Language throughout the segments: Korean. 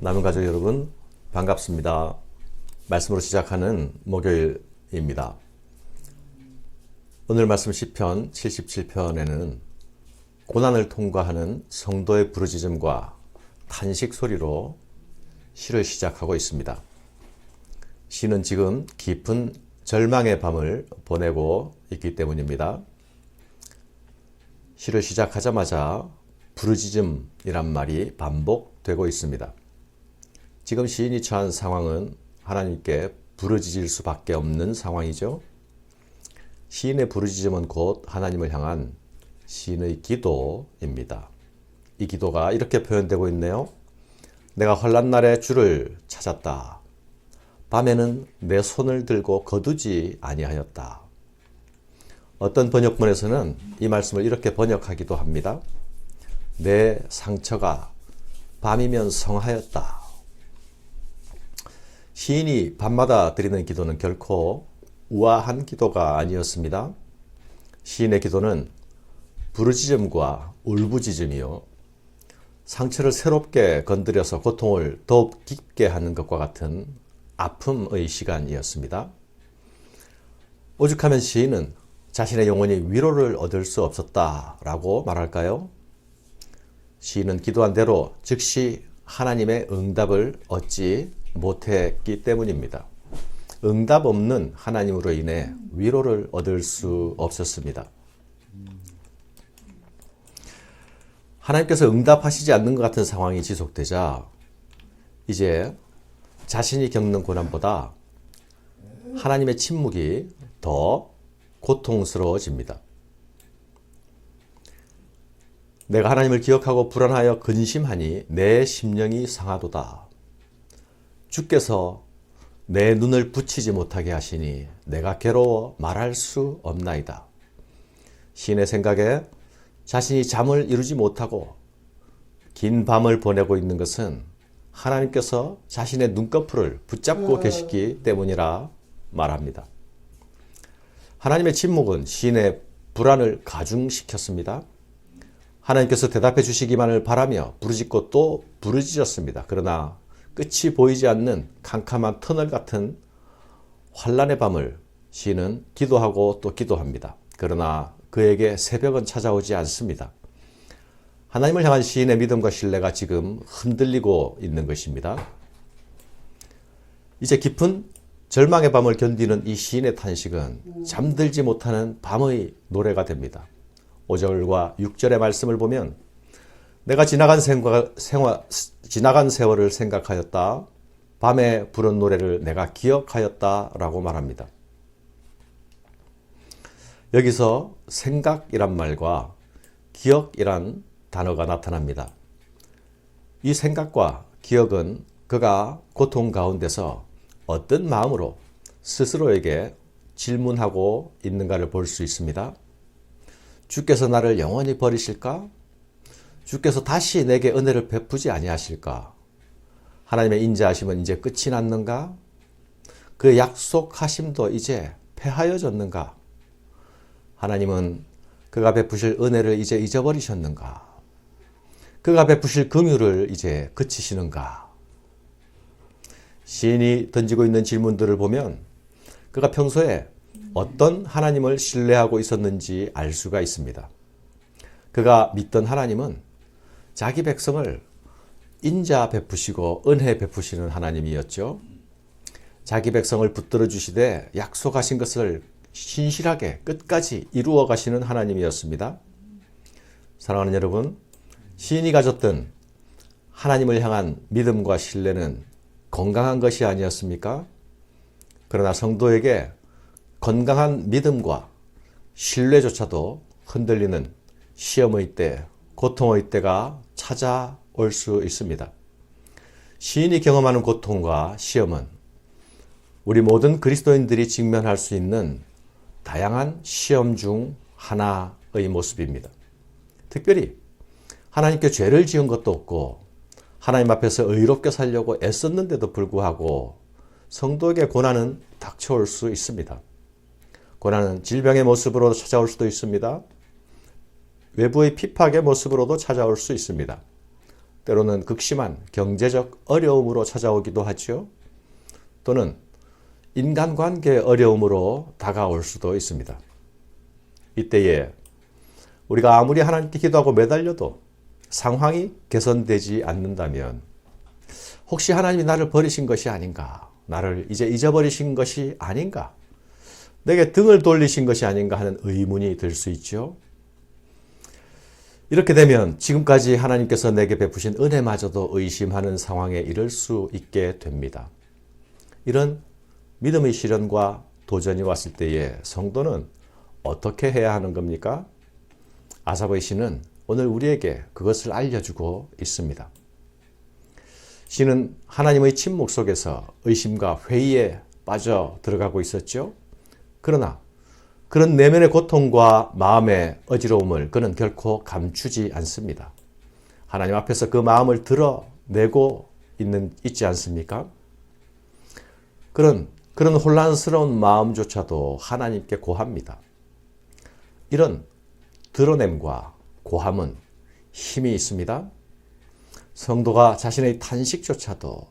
남은 가족 여러분, 반갑습니다. 말씀으로 시작하는 목요일입니다. 오늘 말씀 시편 77편에는 고난을 통과하는 성도의 부르짖음과 탄식 소리로 시를 시작하고 있습니다. 시는 지금 깊은 절망의 밤을 보내고 있기 때문입니다. 시를 시작하자마자 부르짖음이란 말이 반복되고 있습니다. 지금 시인이 처한 상황은 하나님께 부르짖을 수밖에 없는 상황이죠. 시인의 부르짖음은 곧 하나님을 향한 시인의 기도입니다. 이 기도가 이렇게 표현되고 있네요. 내가 환난날에 주를 찾았다. 밤에는 내 손을 들고 거두지 아니하였다. 어떤 번역본에서는 이 말씀을 이렇게 번역하기도 합니다. 내 상처가 밤이면 성하였다. 시인이 밤마다 드리는 기도는 결코 우아한 기도가 아니었습니다. 시인의 기도는 부르짖음과 울부짖음이요. 상처를 새롭게 건드려서 고통을 더욱 깊게 하는 것과 같은 아픔의 시간이었습니다. 오죽하면 시인은 자신의 영혼이 위로를 얻을 수 없었다라고 말할까요? 시인은 기도한 대로 즉시 하나님의 응답을 얻지 못했기 때문입니다. 응답 없는 하나님으로 인해 위로를 얻을 수 없었습니다. 하나님께서 응답하시지 않는 것 같은 상황이 지속되자 이제 자신이 겪는 고난보다 하나님의 침묵이 더 고통스러워집니다. 내가 하나님을 기억하고 불안하여 근심하니 내 심령이 상하도다. 주께서 내 눈을 붙이지 못하게 하시니 내가 괴로워 말할 수 없나이다. 시인의 생각에 자신이 잠을 이루지 못하고 긴 밤을 보내고 있는 것은 하나님께서 자신의 눈꺼풀을 붙잡고 계시기 때문이라 말합니다. 하나님의 침묵은 시인의 불안을 가중시켰습니다. 하나님께서 대답해 주시기만을 바라며 부르짖고 또 부르짖었습니다. 그러나 끝이 보이지 않는 캄캄한 터널 같은 환난의 밤을 시인은 기도하고 또 기도합니다. 그러나 그에게 새벽은 찾아오지 않습니다. 하나님을 향한 시인의 믿음과 신뢰가 지금 흔들리고 있는 것입니다. 이제 깊은 절망의 밤을 견디는 이 시인의 탄식은 잠들지 못하는 밤의 노래가 됩니다. 5절과 6절의 말씀을 보면 내가 지나간 세월을 생각하였다. 밤에 부른 노래를 내가 기억하였다 라고 말합니다. 여기서 생각이란 말과 기억이란 단어가 나타납니다. 이 생각과 기억은 그가 고통 가운데서 어떤 마음으로 스스로에게 질문하고 있는가를 볼 수 있습니다. 주께서 나를 영원히 버리실까? 주께서 다시 내게 은혜를 베푸지 아니하실까? 하나님의 인자하심은 이제 끝이 났는가? 그의 약속하심도 이제 패하여졌는가? 하나님은 그가 베푸실 은혜를 이제 잊어버리셨는가? 그가 베푸실 긍휼을 이제 그치시는가? 시인이 던지고 있는 질문들을 보면 그가 평소에 어떤 하나님을 신뢰하고 있었는지 알 수가 있습니다. 그가 믿던 하나님은 자기 백성을 인자 베푸시고 은혜 베푸시는 하나님이었죠. 자기 백성을 붙들어 주시되 약속하신 것을 신실하게 끝까지 이루어 가시는 하나님이었습니다. 사랑하는 여러분, 시인이 가졌던 하나님을 향한 믿음과 신뢰는 건강한 것이 아니었습니까? 그러나 성도에게 건강한 믿음과 신뢰조차도 흔들리는 시험의 때, 고통의 때가 찾아올 수 있습니다. 시인이 경험하는 고통과 시험은 우리 모든 그리스도인들이 직면할 수 있는 다양한 시험 중 하나의 모습입니다. 특별히 하나님께 죄를 지은 것도 없고 하나님 앞에서 의롭게 살려고 애썼는데도 불구하고 성도에게 고난은 닥쳐올 수 있습니다. 고난은 질병의 모습으로 찾아올 수도 있습니다. 외부의 핍박의 모습으로도 찾아올 수 있습니다. 때로는 극심한 경제적 어려움으로 찾아오기도 하죠. 또는 인간관계 어려움으로 다가올 수도 있습니다. 이때에 우리가 아무리 하나님께 기도하고 매달려도 상황이 개선되지 않는다면 혹시 하나님이 나를 버리신 것이 아닌가? 나를 이제 잊어버리신 것이 아닌가? 내게 등을 돌리신 것이 아닌가 하는 의문이 들 수 있죠. 이렇게 되면 지금까지 하나님께서 내게 베푸신 은혜마저도 의심하는 상황에 이를 수 있게 됩니다. 이런 믿음의 시련과 도전이 왔을 때에 성도는 어떻게 해야 하는 겁니까? 아삽의 시는 오늘 우리에게 그것을 알려주고 있습니다. 시는 하나님의 침묵 속에서 의심과 회의에 빠져 들어가고 있었죠. 그러나 그런 내면의 고통과 마음의 어지러움을 그는 결코 감추지 않습니다. 하나님 앞에서 그 마음을 드러내고 있지 않습니까? 그런 혼란스러운 마음조차도 하나님께 고합니다. 이런 드러냄과 고함은 힘이 있습니다. 성도가 자신의 탄식조차도,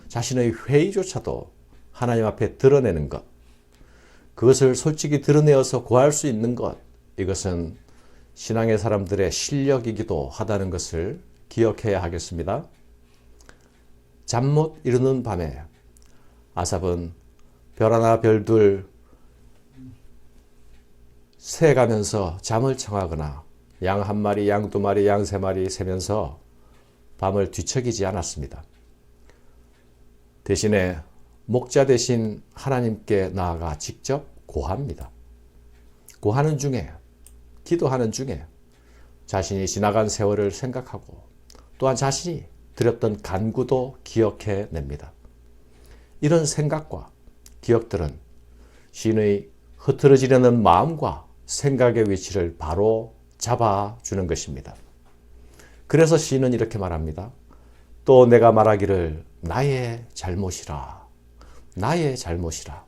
자신의 회의조차도 하나님 앞에 드러내는 것, 그것을 솔직히 드러내어서 고할 수 있는 것, 이것은 신앙의 사람들의 실력이기도 하다는 것을 기억해야 하겠습니다. 잠 못 이루는 밤에 아삽은 별 하나 별둘 세가면서 잠을 청하거나 양 한 마리, 양 두 마리, 양 세 마리 세면서 밤을 뒤척이지 않았습니다. 대신에 목자 대신 하나님께 나아가 직접 고합니다. 고하는 중에, 기도하는 중에 자신이 지나간 세월을 생각하고 또한 자신이 드렸던 간구도 기억해냅니다. 이런 생각과 기억들은 시인의 흐트러지려는 마음과 생각의 위치를 바로 잡아주는 것입니다. 그래서 시인은 이렇게 말합니다. 또 내가 말하기를 나의 잘못이라. 나의 잘못이라.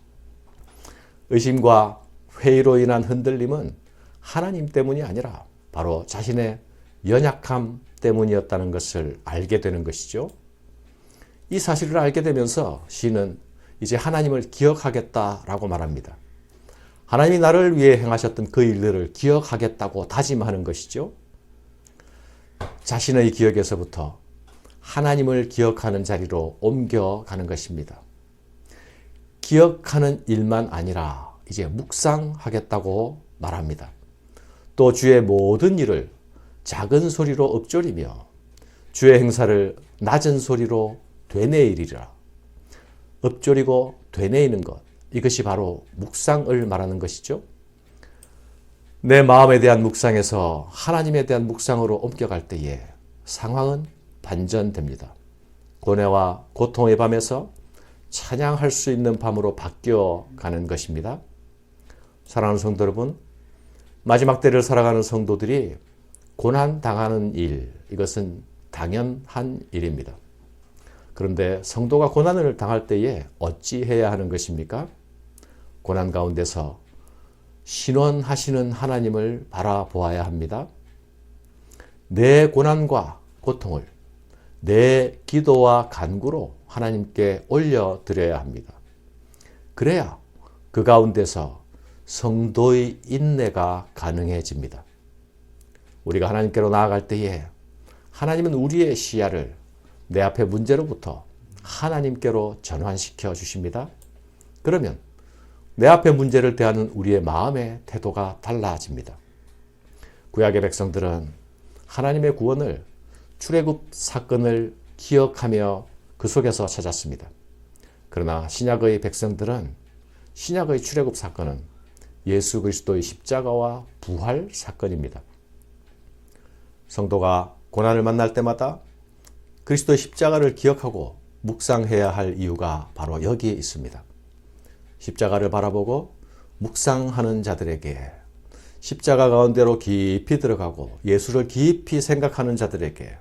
의심과 회의로 인한 흔들림은 하나님 때문이 아니라 바로 자신의 연약함 때문이었다는 것을 알게 되는 것이죠. 이 사실을 알게 되면서 시인은 이제 하나님을 기억하겠다라고 말합니다. 하나님이 나를 위해 행하셨던 그 일들을 기억하겠다고 다짐하는 것이죠. 자신의 기억에서부터 하나님을 기억하는 자리로 옮겨가는 것입니다. 기억하는 일만 아니라 이제 묵상하겠다고 말합니다. 또 주의 모든 일을 작은 소리로 읊조리며 주의 행사를 낮은 소리로 되뇌이리라. 읊조리고 되뇌이는 것, 이것이 바로 묵상을 말하는 것이죠. 내 마음에 대한 묵상에서 하나님에 대한 묵상으로 옮겨갈 때에 상황은 반전됩니다. 고뇌와 고통의 밤에서 찬양할 수 있는 밤으로 바뀌어가는 것입니다. 사랑하는 성도 여러분, 마지막 때를 살아가는 성도들이 고난당하는 일, 이것은 당연한 일입니다. 그런데 성도가 고난을 당할 때에 어찌해야 하는 것입니까? 고난 가운데서 신원하시는 하나님을 바라보아야 합니다. 내 고난과 고통을 내 기도와 간구로 하나님께 올려드려야 합니다. 그래야 그 가운데서 성도의 인내가 가능해집니다. 우리가 하나님께로 나아갈 때에 하나님은 우리의 시야를 내 앞의 문제로부터 하나님께로 전환시켜 주십니다. 그러면 내 앞의 문제를 대하는 우리의 마음의 태도가 달라집니다. 구약의 백성들은 하나님의 구원을 출애굽 사건을 기억하며 그 속에서 찾았습니다. 그러나 신약의 백성들은 신약의 출애굽 사건은 예수 그리스도의 십자가와 부활 사건입니다. 성도가 고난을 만날 때마다 그리스도의 십자가를 기억하고 묵상해야 할 이유가 바로 여기에 있습니다. 십자가를 바라보고 묵상하는 자들에게, 십자가 가운데로 깊이 들어가고 예수를 깊이 생각하는 자들에게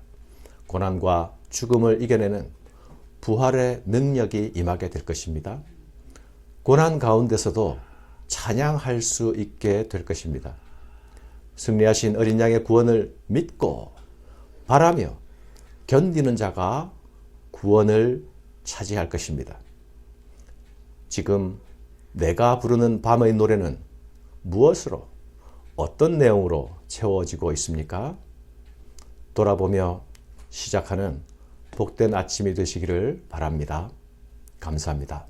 고난과 죽음을 이겨내는 부활의 능력이 임하게 될 것입니다. 고난 가운데서도 찬양할 수 있게 될 것입니다. 승리하신 어린 양의 구원을 믿고 바라며 견디는 자가 구원을 차지할 것입니다. 지금 내가 부르는 밤의 노래는 무엇으로, 어떤 내용으로 채워지고 있습니까? 돌아보며 시작하는 복된 아침이 되시기를 바랍니다. 감사합니다.